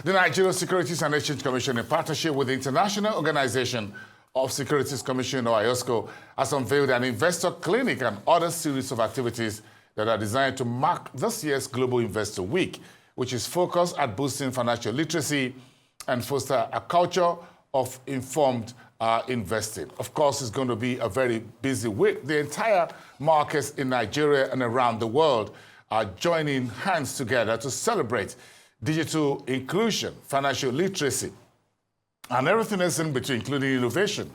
The Nigerian Securities and Exchange Commission, in partnership with the International Organization of Securities Commission, or IOSCO, has unveiled an investor clinic and other series of activities that are designed to mark this year's Global Investor Week, which is focused at boosting financial literacy and foster a culture of informed investing. Of course, it's going to be a very busy week. The entire markets in Nigeria and around the world are joining hands together to celebrate digital inclusion, financial literacy, and everything else in between, including innovation.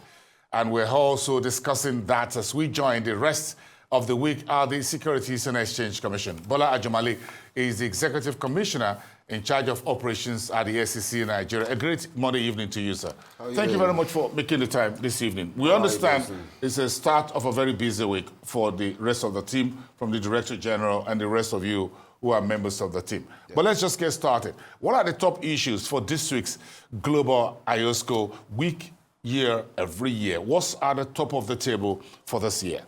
And we're also discussing that as we join the rest of the week at the Securities and Exchange Commission. Bola Ajomale is the Executive Commissioner in charge of operations at the SEC in Nigeria. A great Monday evening to you, sir. Thank you very much for making the time this evening. We understand it's a start of a very busy week for the rest of the team, from the Director General and the rest of you who are members of the team. Yeah. But let's just get started. What are the top issues for this week's Global IOSCO week, year, every year? What's at the top of the table for this year?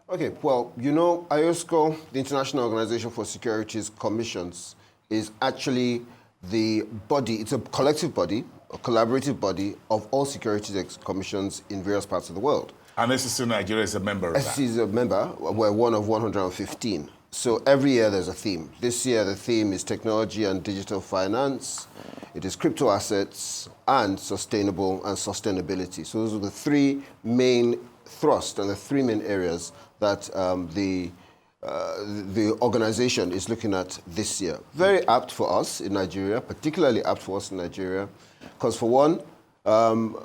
Okay, well, you know, IOSCO, the International Organization for Securities Commissions, is actually the body, it's a collective body, a collaborative body of all securities commissions in various parts of the world. And SEC Nigeria is a member of that? SEC is a member. We're one of 115. So every year there's a theme. This year the theme is technology and digital finance. It is crypto assets and sustainability. So those are the three main thrusts and the three main areas that the organization is looking at this year. Very apt for us in Nigeria, particularly apt for us in Nigeria, because for one,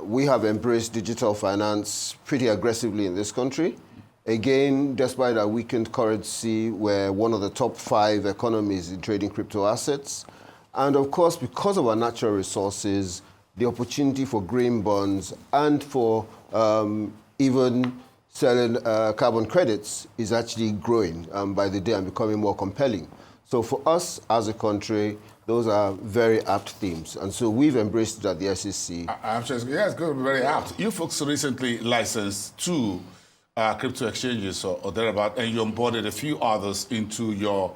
we have embraced digital finance pretty aggressively in this country. Again, despite our weakened currency, we're one of the top 5 economies in trading crypto assets. And of course, because of our natural resources, the opportunity for green bonds and for even selling carbon credits is actually growing by the day and becoming more compelling. So for us as a country, those are very apt themes. And so we've embraced it at the SEC. I'm sure it's going to be very apt. You folks recently licensed 2 crypto exchanges or thereabout, and you onboarded a few others into your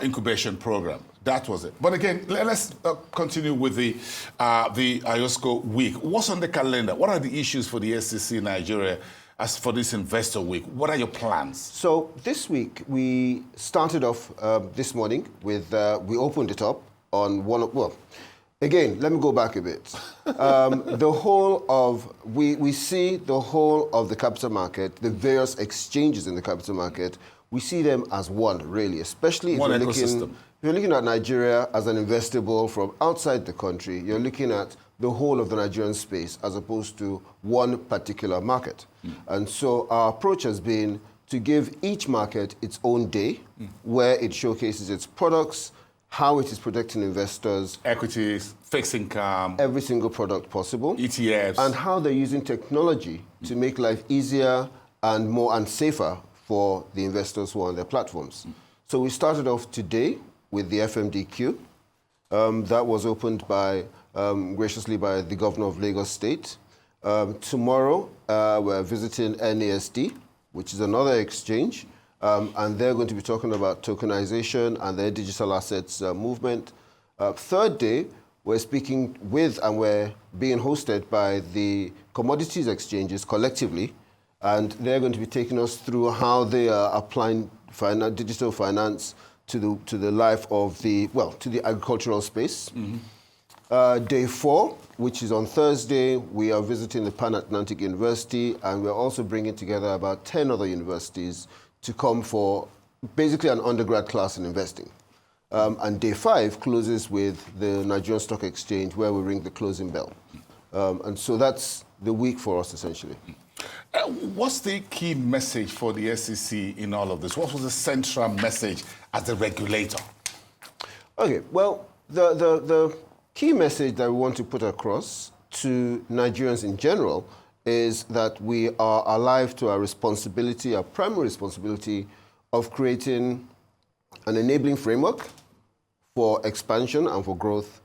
incubation program. That was it. But again, let's continue with the IOSCO week. What's on the calendar? What are the issues for the SEC in Nigeria as for this investor week? What are your plans? So this week, we started off this morning with, we opened it up on again, let me go back a bit. We see the whole of the capital market, the various exchanges in the capital market, we see them as one, really, especially if you're looking at Nigeria as an investable from outside the country, you're looking at the whole of the Nigerian space as opposed to one particular market. And so our approach has been to give each market its own day where it showcases its products, how it is protecting investors. Equities, fixed income. Every single product possible. ETFs. And how they're using technology to make life easier and safer for the investors who are on their platforms. So we started off today with the FMDQ. That was opened graciously by the governor of Lagos State. Tomorrow, we're visiting NASD, which is another exchange, and they're going to be talking about tokenization and their digital assets movement. Third day, we're speaking with and we're being hosted by the commodities exchanges collectively, and they're going to be taking us through how they are applying digital finance to the life of to the agricultural space. Day 4, which is on Thursday, we are visiting the Pan-Atlantic University, and we're also bringing together about 10 other universities to come for basically an undergrad class in investing. And day 5 closes with the Nigerian Stock Exchange, where we ring the closing bell. And so that's the week for us, essentially. What's the key message for the SEC in all of this? What was the central message as the regulator? Okay, well, the key message that we want to put across to Nigerians in general is that we are alive to our responsibility, our primary responsibility of creating an enabling framework for expansion and for growth,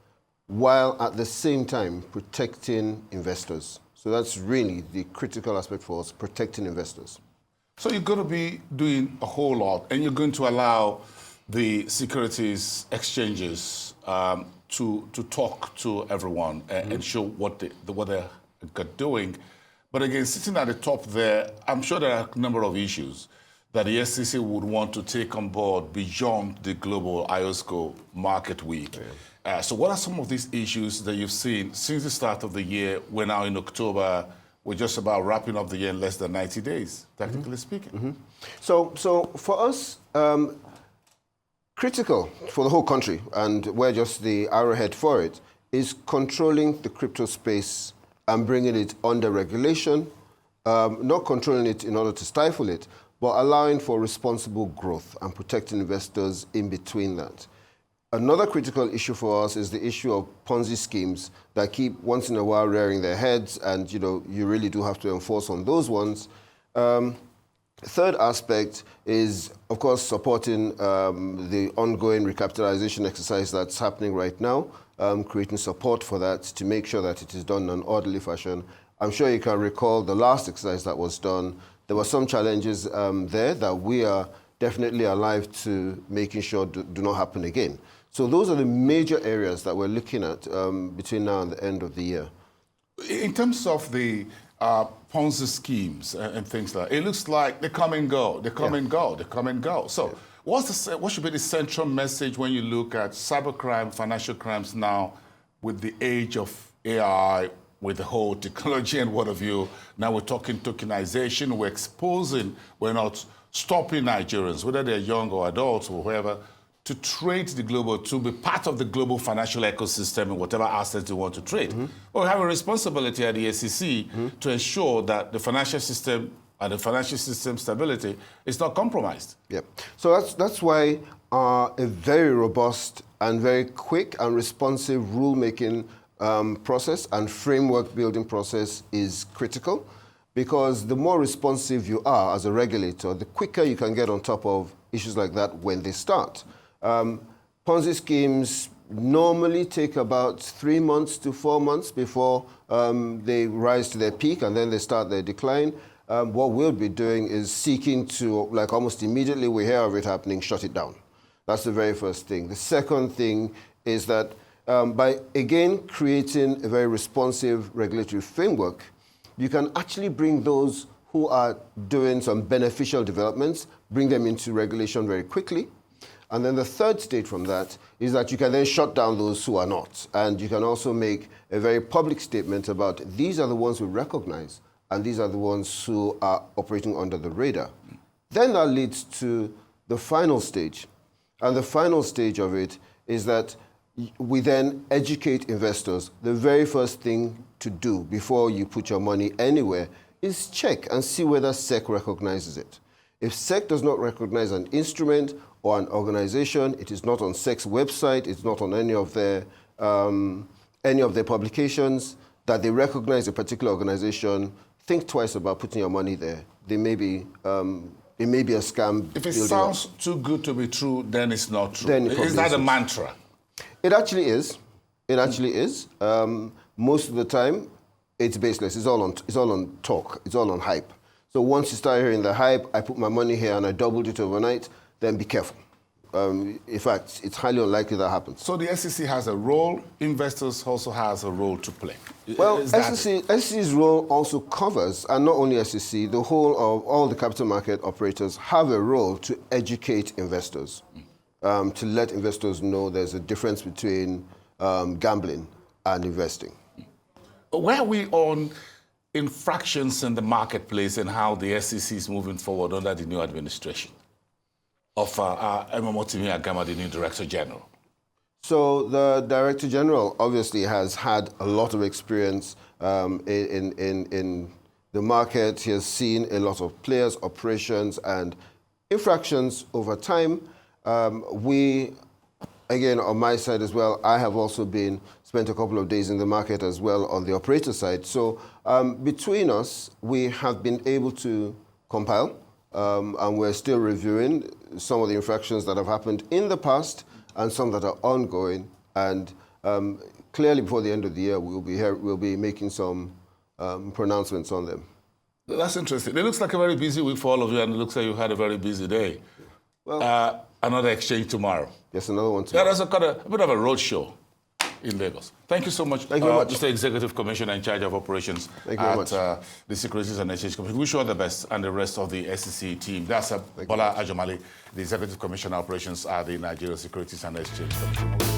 while at the same time protecting investors. So that's really the critical aspect for us, protecting investors. So you're going to be doing a whole lot, and you're going to allow the securities exchanges to talk to everyone and show what they're doing. But again, sitting at the top there, I'm sure there are a number of issues that the SEC would want to take on board beyond the global IOSCO market week. Yeah. So what are some of these issues that you've seen since the start of the year? We're now in October. We're just about wrapping up the year in less than 90 days, technically speaking. So for us, critical for the whole country, and we're just the arrowhead for it, is controlling the crypto space and bringing it under regulation, not controlling it in order to stifle it, but allowing for responsible growth and protecting investors in between that. Another critical issue for us is the issue of Ponzi schemes that keep once in a while rearing their heads, and you really do have to enforce on those ones. Third aspect is, of course, supporting the ongoing recapitalization exercise that's happening right now, creating support for that to make sure that it is done in an orderly fashion. I'm sure you can recall the last exercise that was done. There were some challenges there that we are definitely alive to making sure do not happen again. So those are the major areas that we're looking at between now and the end of the year. In terms of the Ponzi schemes and things like that, it looks like they come and go, they come and go, they come and go. So what should be the central message when you look at cybercrime, financial crimes now with the age of AI, with the whole technology and what have you? Now we're talking tokenization, we're exposing, we're not stopping Nigerians, whether they're young or adults or whoever, to trade the global, to be part of the global financial ecosystem and whatever assets they want to trade. Well, we have a responsibility at the SEC to ensure that the financial system and the financial system stability is not compromised. Yep. So that's why a very robust and very quick and responsive rulemaking process and framework building process is critical, because the more responsive you are as a regulator, the quicker you can get on top of issues like that when they start. Ponzi schemes normally take about 3 months to 4 months before they rise to their peak, and then they start their decline. What we'll be doing is seeking to, like almost immediately we hear of it happening, shut it down. That's the very first thing. The second thing is that by, again, creating a very responsive regulatory framework, you can actually bring those who are doing some beneficial developments, bring them into regulation very quickly. And then the third stage from that is that you can then shut down those who are not. And you can also make a very public statement about these are the ones we recognize and these are the ones who are operating under the radar. Then that leads to the final stage. And the final stage of it is that we then educate investors. The very first thing to do before you put your money anywhere is check and see whether SEC recognizes it. If SEC does not recognize an instrument or an organization, it is not on SEC's website, it's not on any of their publications, that they recognize a particular organization, think twice about putting your money there. They may be, it may be a scam. If it sounds too good to be true, then it's not true. Then is that a mantra? It actually is. It actually is. Most of the time, it's baseless. It's all on talk. It's all on hype. So once you start hearing the hype, I put my money here and I doubled it overnight, then be careful. In fact, it's highly unlikely that happens. So the SEC has a role, investors also has a role to play. Well, SEC's role also covers, and not only SEC, the whole of all the capital market operators have a role to educate investors, to let investors know there's a difference between gambling and investing. Where are we on infractions in the marketplace and how the SEC is moving forward under the new administration of Ajomale Agama, the new Director General? So the Director General obviously has had a lot of experience in the market. He has seen a lot of players, operations, and infractions over time. We, again, on my side as well, I have also spent a couple of days in the market as well on the operator side. So between us, we have been able to compile, and we're still reviewing some of the infractions that have happened in the past and some that are ongoing. And clearly before the end of the year, we'll be making some pronouncements on them. That's interesting. It looks like a very busy week for all of you, and it looks like you had a very busy day. Well, another exchange tomorrow. Yes, another one Yeah, tomorrow. there's a bit of a road show in Lagos. Thank you so much, Thank you very much. Mr. Executive Commissioner in charge of operations at the Securities and Exchange Commission. Wish you all the best and the rest of the SEC team. That's Bola Ajomale, the Executive Commissioner of Operations at the Nigeria Securities and Exchange Commission.